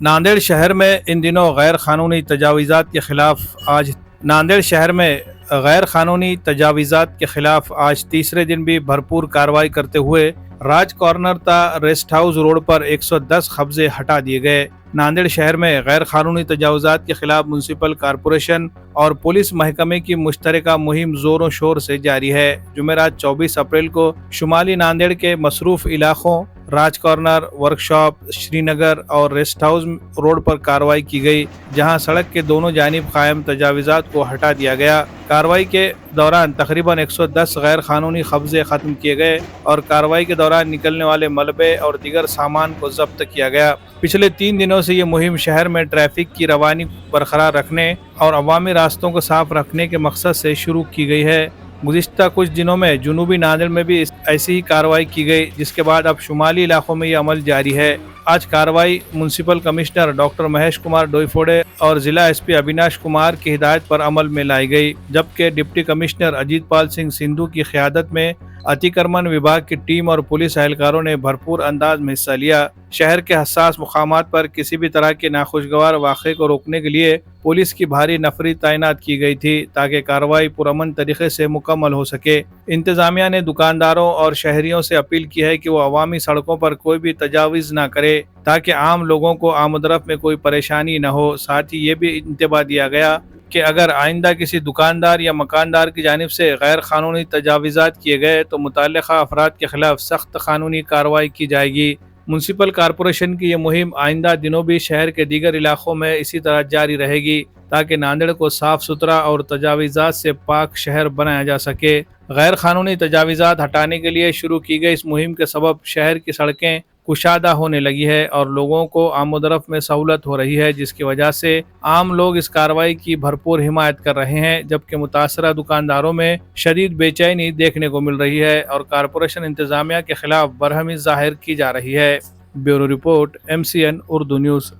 नांदेड़ शहर में इन दिनों गैर कानूनी तजावीज़ात के खिलाफ आज नांदेड़ शहर में गैर कानूनी तजावीज़ात के खिलाफ आज तीसरे दिन भी भरपूर कार्रवाई करते हुए राज कॉर्नर ता रेस्ट हाउस रोड पर 110 कब्जे हटा दिए गए। नांदेड़ शहर में गैर कानूनी तजावुज़ात के खिलाफ म्यूनसिपल कॉरपोरेशन और पुलिस महकमे की मुश्तरका मुहिम जोरों शोर से जारी है। जुमेरात 24 अप्रैल को शुमाली नांदेड़ के मसरूफ इलाकों राज कॉर्नर, वर्कशॉप, श्रीनगर और रेस्ट हाउस रोड पर कार्रवाई की गई, जहां सड़क के दोनों जानिब कायम तजावीज़ात को हटा दिया गया। कार्रवाई के दौरान तकरीबन 110 गैर कानूनी कब्जे ख़त्म किए गए और कार्रवाई के दौरान निकलने वाले मलबे और दीगर सामान को जब्त किया गया। पिछले 3 दिनों से ये मुहिम शहर में ट्रैफिक की रवानी बरकरार रखने और अवामी रास्तों को साफ रखने के मकसद से शुरू की गई है। गुज़िश्ता कुछ दिनों में जुनूबी नांदेड़ में भी ऐसी ही कार्रवाई की गई, जिसके बाद अब शुमाली इलाकों में ये अमल जारी है। आज कार्रवाई municipal commissioner doctor Mahesh Kumar Doiphode और जिला एसपी अविनाश कुमार की हिदायत पर अमल में लाई गई, जबकि डिप्टी कमिश्नर अजीत पाल सिंह सिंधु की क़यादत में अतिक्रमण विभाग की टीम और पुलिस एहलकारों ने भरपूर अंदाज में हिस्सा लिया। शहर के हसास मुकामात पर किसी भी तरह के नाखुशगवार वाक़े को रोकने के लिए पुलिस की भारी नफरी तैनात की गई थी, ताकि कार्रवाई पुरअमन तरीके से मुकम्मल हो सके। इंतजामिया ने दुकानदारों और शहरियों से अपील की है कि वो अवामी सड़कों पर कोई भी तजावीज़ न करे, ताकि आम लोगों को आमदरफ्त में कोई परेशानी न हो। साथ ही ये भी इंतबाह दिया गया कि अगर आइंदा किसी दुकानदार या मकानदार की जानिब से गैर कानूनी तजावीज़ात किए गए तो मुतल्लिक़ा अफराद के खिलाफ सख्त कानूनी कार्रवाई की जाएगी। म्यूनसिपल कॉरपोरेशन की ये मुहिम आइंदा दिनों भी शहर के दीगर इलाकों में इसी तरह जारी रहेगी, ताकि नांदेड़ को साफ सुथरा और तजावीज़ात से पाक शहर बनाया जा सके। गैर कानूनी तजावीज़ात हटाने के लिए शुरू की गई इस मुहिम के सबब शहर की सड़कें कुशादा होने लगी है और लोगों को आमदरफ्त में सहूलत हो रही है, जिसकी वजह से आम लोग इस कार्रवाई की भरपूर हिमायत कर रहे हैं, जबकि मुतासरा दुकानदारों में शदीद बेचैनी देखने को मिल रही है और कॉरपोरेशन इंतजामिया के खिलाफ बरहमी जाहिर की जा रही है। Bureau report, MCN Urdu news.